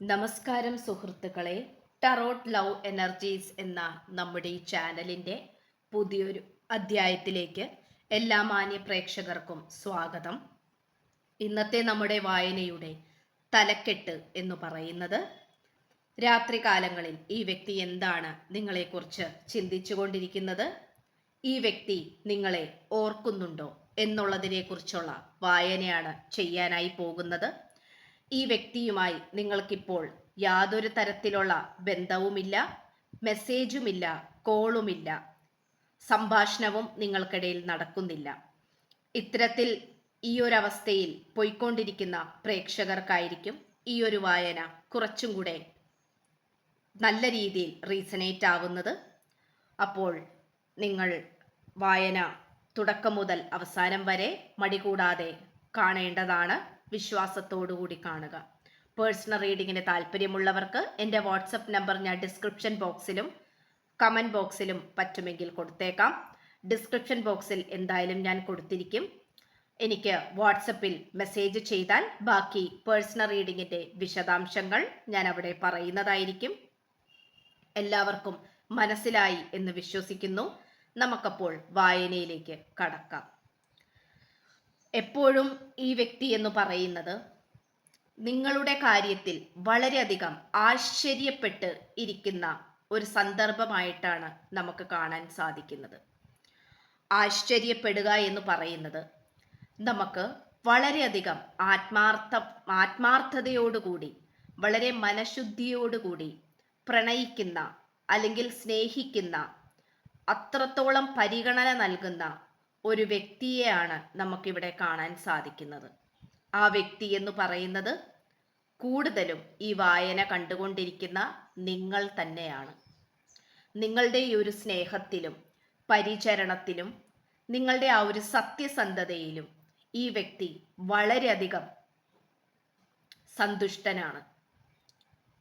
നമസ്കാരം സുഹൃത്തുക്കളെ. Tarot love energies എന്ന നമ്മുടെ ഈ ചാനലിൻ്റെ പുതിയൊരു അധ്യായത്തിലേക്ക് എല്ലാ മാന്യ പ്രേക്ഷകർക്കും സ്വാഗതം. ഇന്നത്തെ നമ്മുടെ വായനയുടെ തലക്കെട്ട് എന്ന് പറയുന്നത്, രാത്രികാലങ്ങളിൽ ഈ വ്യക്തി എന്താണ് നിങ്ങളെക്കുറിച്ച് ചിന്തിച്ചുകൊണ്ടിരിക്കുന്നത്, ഈ വ്യക്തി നിങ്ങളെ ഓർക്കുന്നുണ്ടോ എന്നുള്ളതിനെക്കുറിച്ചുള്ള വായനയാണ് ചെയ്യാനായി പോകുന്നത്. ഈ വ്യക്തിയുമായി നിങ്ങൾക്കിപ്പോൾ യാതൊരു തരത്തിലുള്ള ബന്ധവുമില്ല, മെസ്സേജുമില്ല, കോളുമില്ല, സംഭാഷണവും നിങ്ങൾക്കിടയിൽ നടക്കുന്നില്ല. ഇത്തരത്തിൽ ഈ ഒരു അവസ്ഥയിൽ പോയിക്കൊണ്ടിരിക്കുന്ന പ്രേക്ഷകർക്കായിരിക്കും ഈ ഒരു വായന കുറച്ചും കൂടെ നല്ല രീതിയിൽ റീസണേറ്റ് ആവുന്നത്. അപ്പോൾ നിങ്ങൾ വായന തുടക്കം മുതൽ അവസാനം വരെ മടികൂടാതെ കാണേണ്ടതാണ്. വിശ്വാസത്തോടുകൂടി കാണുക. പേഴ്സണൽ റീഡിങ്ങിന് താല്പര്യമുള്ളവർക്ക് എൻ്റെ വാട്സപ്പ് നമ്പർ ഞാൻ ഡിസ്ക്രിപ്ഷൻ ബോക്സിലും കമൻറ്റ് ബോക്സിലും പറ്റുമെങ്കിൽ കൊടുത്തേക്കാം. ഡിസ്ക്രിപ്ഷൻ ബോക്സിൽ എന്തായാലും ഞാൻ കൊടുത്തിരിക്കും. എനിക്ക് വാട്സപ്പിൽ മെസ്സേജ് ചെയ്താൽ ബാക്കി പേഴ്സണൽ റീഡിങ്ങിൻ്റെ വിശദാംശങ്ങൾ ഞാൻ അവിടെ പറയുന്നതായിരിക്കും. എല്ലാവർക്കും മനസ്സിലായി എന്ന് വിശ്വസിക്കുന്നു. നമുക്കപ്പോൾ വായനയിലേക്ക് കടക്കാം. എപ്പോഴും ഈ വ്യക്തി എന്ന് പറയുന്നത് നിങ്ങളുടെ കാര്യത്തിൽ വളരെയധികം ആശ്ചര്യപ്പെട്ട് ഇരിക്കുന്ന ഒരു സന്ദർഭമായിട്ടാണ് നമുക്ക് കാണാൻ സാധിക്കുന്നത്. ആശ്ചര്യപ്പെടുക എന്ന് പറയുന്നത് നമുക്ക് വളരെയധികം ആത്മാർത്ഥതയോടുകൂടി, വളരെ മനഃശുദ്ധിയോടുകൂടി പ്രണയിക്കുന്ന അല്ലെങ്കിൽ സ്നേഹിക്കുന്ന, അത്രത്തോളം പരിഗണന നൽകുന്ന ഒരു വ്യക്തിയെയാണ് നമുക്കിവിടെ കാണാൻ സാധിക്കുന്നത്. ആ വ്യക്തി എന്ന് പറയുന്നത് കൂടുതലും ഈ വായന കണ്ടുകൊണ്ടിരിക്കുന്ന നിങ്ങൾ തന്നെയാണ്. നിങ്ങളുടെ ഈ ഒരു സ്നേഹത്തിലും പരിചരണത്തിലും നിങ്ങളുടെ ആ ഒരു സത്യസന്ധതയിലും ഈ വ്യക്തി വളരെയധികം സന്തുഷ്ടനാണ്,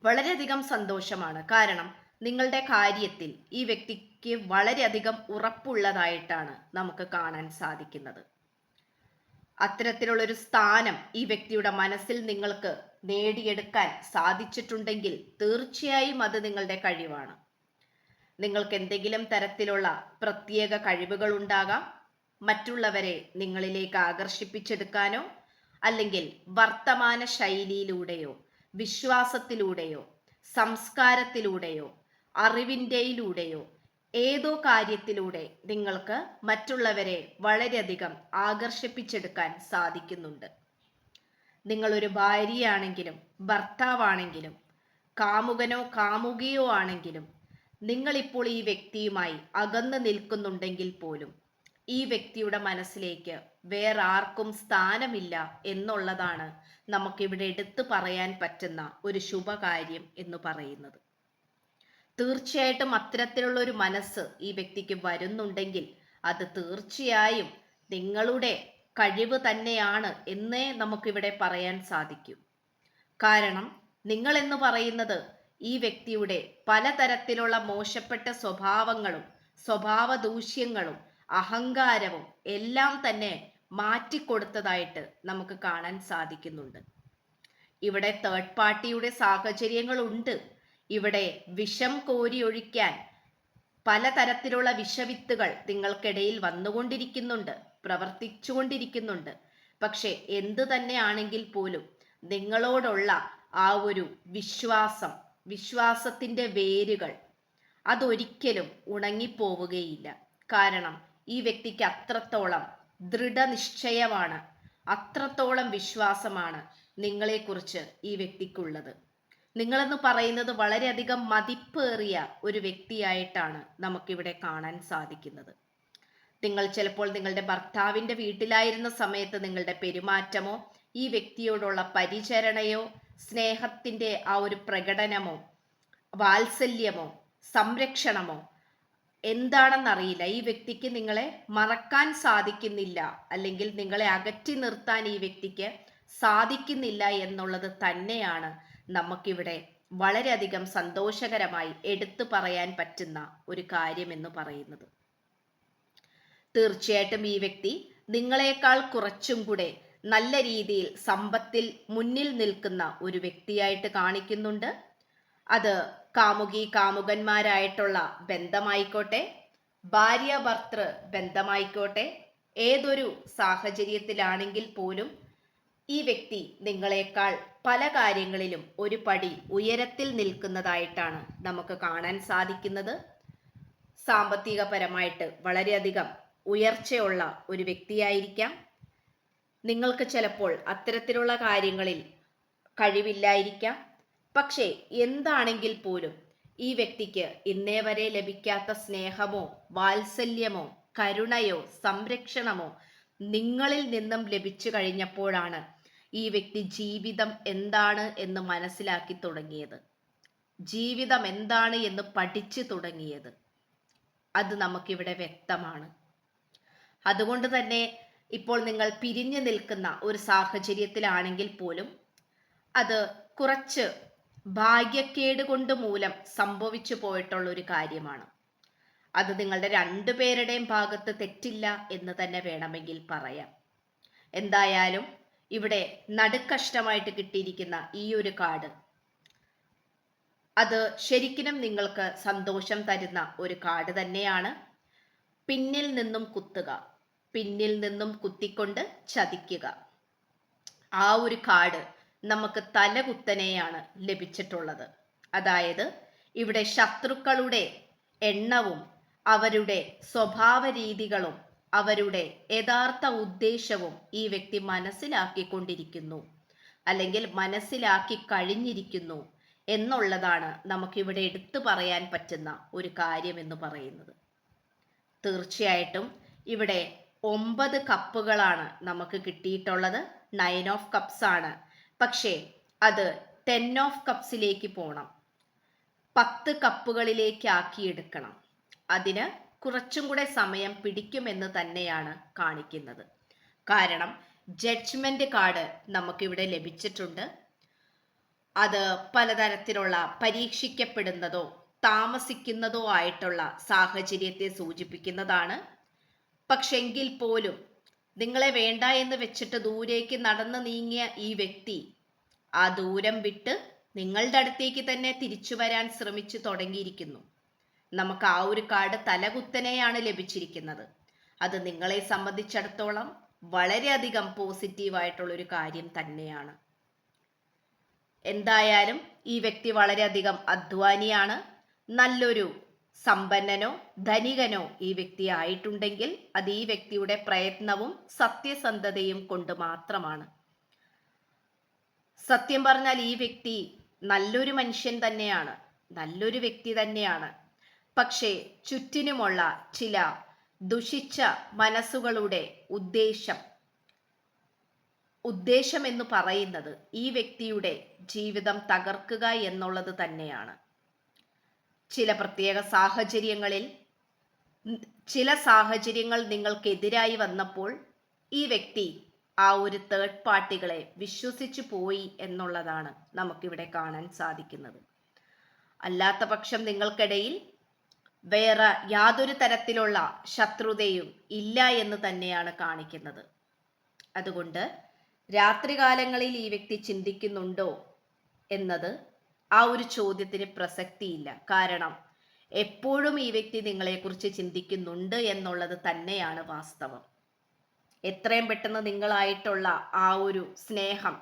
വളരെയധികം സന്തോഷമാണ്. കാരണം നിങ്ങളുടെ കാര്യത്തിൽ ഈ വ്യക്തിക്ക് വളരെയധികം ഉറപ്പുള്ളതായിട്ടാണ് നമുക്ക് കാണാൻ സാധിക്കുന്നത്. അത്തരത്തിലുള്ളൊരു സ്ഥാനം ഈ വ്യക്തിയുടെ മനസ്സിൽ നിങ്ങൾക്ക് നേടിയെടുക്കാൻ സാധിച്ചിട്ടുണ്ടെങ്കിൽ തീർച്ചയായും അത് നിങ്ങളുടെ കഴിവാണ്. നിങ്ങൾക്ക് എന്തെങ്കിലും തരത്തിലുള്ള പ്രത്യേക കഴിവുകൾ ഉണ്ടാകാം. മറ്റുള്ളവരെ നിങ്ങളിലേക്ക് ആകർഷിപ്പിച്ചെടുക്കാനോ അല്ലെങ്കിൽ വർത്തമാന ശൈലിയിലൂടെയോ വിശ്വാസത്തിലൂടെയോ സംസ്കാരത്തിലൂടെയോ അറിവിൻ്റെയിലൂടെയോ ഏതോ കാര്യത്തിലൂടെ നിങ്ങൾക്ക് മറ്റുള്ളവരെ വളരെയധികം ആകർഷിപ്പിച്ചെടുക്കാൻ സാധിക്കുന്നുണ്ട്. നിങ്ങളൊരു ഭാര്യയാണെങ്കിലും ഭർത്താവാണെങ്കിലും കാമുകനോ കാമുകിയോ ആണെങ്കിലും നിങ്ങളിപ്പോൾ ഈ വ്യക്തിയുമായി അകന്നു നിൽക്കുന്നുണ്ടെങ്കിൽ പോലും ഈ വ്യക്തിയുടെ മനസ്സിലേക്ക് വേറെ ആർക്കും സ്ഥാനമില്ല എന്നുള്ളതാണ് നമുക്കിവിടെ എടുത്തു പറയാൻ പറ്റുന്ന ഒരു ശുഭകാര്യം എന്ന് പറയുന്നത്. തീർച്ചയായിട്ടും അത്തരത്തിലുള്ള ഒരു മനസ്സ് ഈ വ്യക്തിക്ക് വരുന്നുണ്ടെങ്കിൽ അത് തീർച്ചയായും നിങ്ങളുടെ കഴിവ് തന്നെയാണ് എന്നേ നമുക്കിവിടെ പറയാൻ സാധിക്കൂ. കാരണം നിങ്ങൾ എന്ന് പറയുന്നത് ഈ വ്യക്തിയുടെ പലതരത്തിലുള്ള മോശപ്പെട്ട സ്വഭാവങ്ങളും സ്വഭാവ ദൂഷ്യങ്ങളും അഹങ്കാരവും എല്ലാം തന്നെ മാറ്റിക്കൊടുത്തതായിട്ട് നമുക്ക് കാണാൻ സാധിക്കുന്നുണ്ട്. ഇവിടെ തേർഡ് പാർട്ടിയുടെ സാഹചര്യങ്ങളുണ്ട്. ഇവിടെ വിഷം കോരിയൊഴിക്കാൻ പലതരത്തിലുള്ള വിഷവിത്തുകൾ നിങ്ങൾക്കിടയിൽ വന്നുകൊണ്ടിരിക്കുന്നുണ്ട്, പ്രവർത്തിച്ചുകൊണ്ടിരിക്കുന്നുണ്ട്. പക്ഷെ എന്തു തന്നെയാണെങ്കിൽ പോലും നിങ്ങളോടുള്ള ആ ഒരു വിശ്വാസത്തിൻ്റെ വേരുകൾ അതൊരിക്കലും ഉണങ്ങിപ്പോവുകയില്ല. കാരണം ഈ വ്യക്തിക്ക് അത്രത്തോളം ദൃഢനിശ്ചയമാണ്, അത്രത്തോളം വിശ്വാസമാണ് നിങ്ങളെക്കുറിച്ച് ഈ വ്യക്തിക്കുള്ളത്. നിങ്ങളെന്ന് പറയുന്നത് വളരെയധികം മതിപ്പേറിയ ഒരു വ്യക്തിയായിട്ടാണ് നമുക്കിവിടെ കാണാൻ സാധിക്കുന്നത്. നിങ്ങൾ ചിലപ്പോൾ നിങ്ങളുടെ ഭർത്താവിൻ്റെ വീട്ടിലായിരുന്ന സമയത്ത് നിങ്ങളുടെ പെരുമാറ്റമോ ഈ വ്യക്തിയോടുള്ള പരിചരണയോ സ്നേഹത്തിൻ്റെ ആ ഒരു പ്രകടനമോ വാത്സല്യമോ സംരക്ഷണമോ എന്താണെന്നറിയില്ല. ഈ വ്യക്തിക്ക് നിങ്ങളെ മറക്കാൻ സാധിക്കുന്നില്ല, അല്ലെങ്കിൽ നിങ്ങളെ അകറ്റി നിർത്താൻ ഈ വ്യക്തിക്ക് സാധിക്കുന്നില്ല എന്നുള്ളത് തന്നെയാണ് നമുക്കിവിടെ വളരെയധികം സന്തോഷകരമായി എടുത്തു പറയാൻ പറ്റുന്ന ഒരു കാര്യമെന്ന് പറയുന്നത്. തീർച്ചയായിട്ടും ഈ വ്യക്തി നിങ്ങളെക്കാൾ കുറച്ചും കൂടെ നല്ല രീതിയിൽ സമ്പത്തിൽ മുന്നിൽ നിൽക്കുന്ന ഒരു വ്യക്തിയായിട്ട് കാണിക്കുന്നുണ്ട്. അത് കാമുകി കാമുകന്മാരായിട്ടുള്ള ബന്ധമായിക്കോട്ടെ, ഭാര്യ ഭർത്തൃ ബന്ധമായിക്കോട്ടെ, ഏതൊരു സാഹചര്യത്തിലാണെങ്കിൽ പോലും ഈ വ്യക്തി നിങ്ങളെക്കാൾ പല കാര്യങ്ങളിലും ഒരു പടി ഉയരത്തിൽ നിൽക്കുന്നതായിട്ടാണ് നമുക്ക് കാണാൻ സാധിക്കുന്നത്. സാമ്പത്തികപരമായിട്ട് വളരെയധികം ഉയർച്ചയുള്ള ഒരു വ്യക്തിയായിരിക്കാം. നിങ്ങൾക്ക് ചിലപ്പോൾ അത്തരത്തിലുള്ള കാര്യങ്ങളിൽ കഴിവില്ലായിരിക്കാം. പക്ഷേ എന്താണെങ്കിൽ പോലും ഈ വ്യക്തിക്ക് ഇന്നേ വരെ ലഭിക്കാത്ത സ്നേഹമോ വാത്സല്യമോ കരുണയോ സംരക്ഷണമോ നിങ്ങളിൽ നിന്നും ലഭിച്ചു കഴിഞ്ഞപ്പോഴാണ് ഈ വ്യക്തി ജീവിതം എന്താണ് എന്ന് മനസ്സിലാക്കി തുടങ്ങിയത്, ജീവിതം എന്താണ് എന്ന് പഠിച്ചു തുടങ്ങിയത്. അത് നമുക്കിവിടെ വ്യക്തമാണ്. അതുകൊണ്ട് തന്നെ ഇപ്പോൾ നിങ്ങൾ പിരിഞ്ഞു നിൽക്കുന്ന ഒരു സാഹചര്യത്തിലാണെങ്കിൽ പോലും അത് കുറച്ച് ഭാഗ്യക്കേട് കൊണ്ട് മൂലം സംഭവിച്ചു പോയിട്ടുള്ള ഒരു കാര്യമാണ്. അത് നിങ്ങളുടെ രണ്ടുപേരുടെയും ഭാഗത്ത് തെറ്റില്ല എന്ന് തന്നെ വേണമെങ്കിൽ പറയാം. എന്തായാലും ഇവിടെ നടുക്കഷ്ടമായിട്ട് കിട്ടിയിരിക്കുന്ന ഈ ഒരു കാർഡ് അത് ശരിക്കും നിങ്ങൾക്ക് സന്തോഷം തരുന്ന ഒരു കാർഡ് തന്നെയാണ്. പിന്നിൽ നിന്നും കുത്തുക, പിന്നിൽ നിന്നും കുത്തിക്കൊണ്ട് ചതിക്കുക. ആ ഒരു കാർഡ് നമുക്ക് തലകുത്തനെയാണ് ലഭിച്ചിട്ടുള്ളത്. അതായത് ഇവിടെ ശത്രുക്കളുടെ എണ്ണവും അവരുടെ സ്വഭാവ രീതികളും അവരുടെ യഥാർത്ഥ ഉദ്ദേശവും ഈ വ്യക്തി മനസ്സിലാക്കിക്കൊണ്ടിരിക്കുന്നു, അല്ലെങ്കിൽ മനസ്സിലാക്കി കഴിഞ്ഞിരിക്കുന്നു എന്നുള്ളതാണ് നമുക്കിവിടെ എടുത്തു പറയാൻ പറ്റുന്ന ഒരു കാര്യം എന്ന് പറയുന്നത്. തീർച്ചയായിട്ടും ഇവിടെ 9 കപ്പുകളാണ് നമുക്ക് കിട്ടിയിട്ടുള്ളത്. 9 ഓഫ് കപ്സ് ആണ്. പക്ഷേ അത് 10 ഓഫ് കപ്സിലേക്ക് പോകണം, 10 കപ്പുകളിലേക്ക് ആക്കിയെടുക്കണം. അതിന് കുറച്ചും കൂടെ സമയം പിടിക്കുമെന്ന് തന്നെയാണ് കാണിക്കുന്നത്. കാരണം ജഡ്ജ്മെന്റ് കാർഡ് നമുക്കിവിടെ ലഭിച്ചിട്ടുണ്ട്. അത് പലതരത്തിലുള്ള പരീക്ഷിക്കപ്പെടുന്നതോ താമസിക്കുന്നതോ ആയിട്ടുള്ള സാഹചര്യത്തെ സൂചിപ്പിക്കുന്നതാണ്. പക്ഷെങ്കിൽ പോലും നിങ്ങളെ വേണ്ട എന്ന് വെച്ചിട്ട് ദൂരേക്ക് നടന്നു നീങ്ങിയ ഈ വ്യക്തി ആ ദൂരം വിട്ട് നിങ്ങളുടെ അടുത്തേക്ക് തന്നെ തിരിച്ചു വരാൻ ശ്രമിച്ചു തുടങ്ങിയിരിക്കുന്നു. നമുക്ക് ആ ഒരു കാർഡ് തലകുത്തനെയാണ് ലഭിച്ചിരിക്കുന്നത്. അത് നിങ്ങളെ സംബന്ധിച്ചിടത്തോളം വളരെയധികം പോസിറ്റീവായിട്ടുള്ളൊരു കാര്യം തന്നെയാണ്. എന്തായാലും ഈ വ്യക്തി വളരെയധികം അധ്വാനിയാണ്. നല്ലൊരു സമ്പന്നനോ ധനികനോ ഈ വ്യക്തി ആയിട്ടുണ്ടെങ്കിൽ അത് ഈ വ്യക്തിയുടെ പ്രയത്നവും സത്യസന്ധതയും കൊണ്ട് മാത്രമാണ്. സത്യം പറഞ്ഞാൽ ഈ വ്യക്തി നല്ലൊരു മനുഷ്യൻ തന്നെയാണ്, നല്ലൊരു വ്യക്തി തന്നെയാണ്. പക്ഷേ ചുറ്റിനുമുള്ള ചില ദുഷിച്ച മനസ്സുകളുടെ ഉദ്ദേശം എന്ന് പറയുന്നത് ഈ വ്യക്തിയുടെ ജീവിതം തകർക്കുക എന്നുള്ളത് തന്നെയാണ്. ചില പ്രത്യേക സാഹചര്യങ്ങളിൽ ചില സാഹചര്യങ്ങൾ നിങ്ങൾക്കെതിരായി വന്നപ്പോൾ ഈ വ്യക്തി ആ ഒരു തേർഡ് പാർട്ടികളെ വിശ്വസിച്ചു പോയി എന്നുള്ളതാണ് നമുക്കിവിടെ കാണാൻ സാധിക്കുന്നത്. അല്ലാത്ത പക്ഷം നിങ്ങൾക്കിടയിൽ വേറെ യാതൊരു തരത്തിലുള്ള ശത്രുതയും ഇല്ല എന്ന് തന്നെയാണ് കാണിക്കുന്നത്. അതുകൊണ്ട് രാത്രികാലങ്ങളിൽ ഈ വ്യക്തി ചിന്തിക്കുന്നുണ്ടോ എന്നത് ആ ഒരു ചോദ്യത്തിന് പ്രസക്തിയില്ല. കാരണം എപ്പോഴും ഈ വ്യക്തി നിങ്ങളെക്കുറിച്ച് ചിന്തിക്കുന്നുണ്ട് എന്നുള്ളത് തന്നെയാണ് വാസ്തവം. എത്രയും പെട്ടെന്ന് നിങ്ങളായിട്ടുള്ള ആ ഒരു സ്നേഹം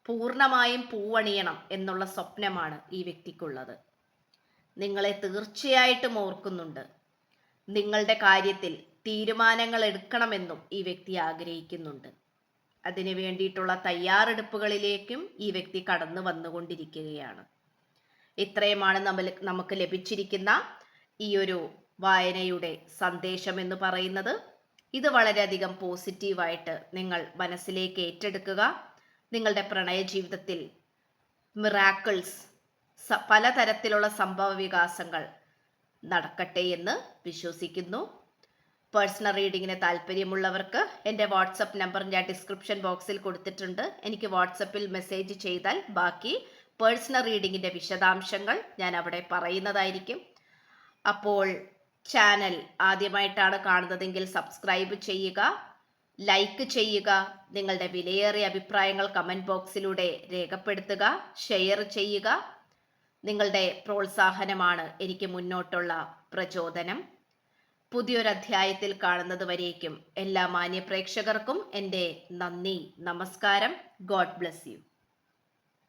പൂർണ്ണമായും പൂവണിയണം എന്നുള്ള സ്വപ്നമാണ് ഈ വ്യക്തിക്കുള്ളത്. നിങ്ങളെ തീർച്ചയായിട്ടും ഓർക്കുന്നുണ്ട്. നിങ്ങളുടെ കാര്യത്തിൽ തീരുമാനങ്ങൾ എടുക്കണമെന്നും ഈ വ്യക്തി ആഗ്രഹിക്കുന്നുണ്ട്. അതിനു വേണ്ടിയിട്ടുള്ള തയ്യാറെടുപ്പുകളിലേക്കും ഈ വ്യക്തി കടന്നു വന്നുകൊണ്ടിരിക്കുകയാണ്. ഇത്രയുമാണ് നമുക്ക് ലഭിച്ചിരിക്കുന്ന ഈ ഒരു വായനയുടെ സന്ദേശം എന്ന് പറയുന്നത്. ഇത് വളരെയധികം പോസിറ്റീവായിട്ട് നിങ്ങൾ മനസ്സിലേക്ക് ഏറ്റെടുക്കുക. നിങ്ങളുടെ പ്രണയ ജീവിതത്തിൽ മിറാക്കിൾസ്, പലതരത്തിലുള്ള സംഭവ വികാസങ്ങൾ നടക്കട്ടെ എന്ന് വിശ്വസിക്കുന്നു. പേഴ്സണൽ റീഡിങ്ങിന് താല്പര്യമുള്ളവർക്ക് എൻ്റെ വാട്സപ്പ് നമ്പർ ഞാൻ ഡിസ്ക്രിപ്ഷൻ ബോക്സിൽ കൊടുത്തിട്ടുണ്ട്. എനിക്ക് വാട്സപ്പിൽ മെസ്സേജ് ചെയ്താൽ ബാക്കി പേഴ്സണൽ റീഡിങ്ങിൻ്റെ വിശദാംശങ്ങൾ ഞാൻ അവിടെ പറയുന്നതായിരിക്കും. അപ്പോൾ ചാനൽ ആദ്യമായിട്ടാണ് കാണുന്നതെങ്കിൽ സബ്സ്ക്രൈബ് ചെയ്യുക. ലൈക്ക് ചെയ്യുക, നിങ്ങളുടെ വിലയേറിയ അഭിപ്രായങ്ങൾ കമന്റ് ബോക്സിലൂടെ രേഖപ്പെടുത്തുക, ഷെയർ ചെയ്യുക. നിങ്ങളുടെ പ്രോത്സാഹനമാണ് എനിക്ക് മുന്നോട്ടുള്ള പ്രചോദനം. പുതിയൊരധ്യായത്തിൽ കാണുന്നത് വരേക്കും എല്ലാ മാന്യ പ്രേക്ഷകർക്കും എൻ്റെ നന്ദി, നമസ്കാരം. God bless you.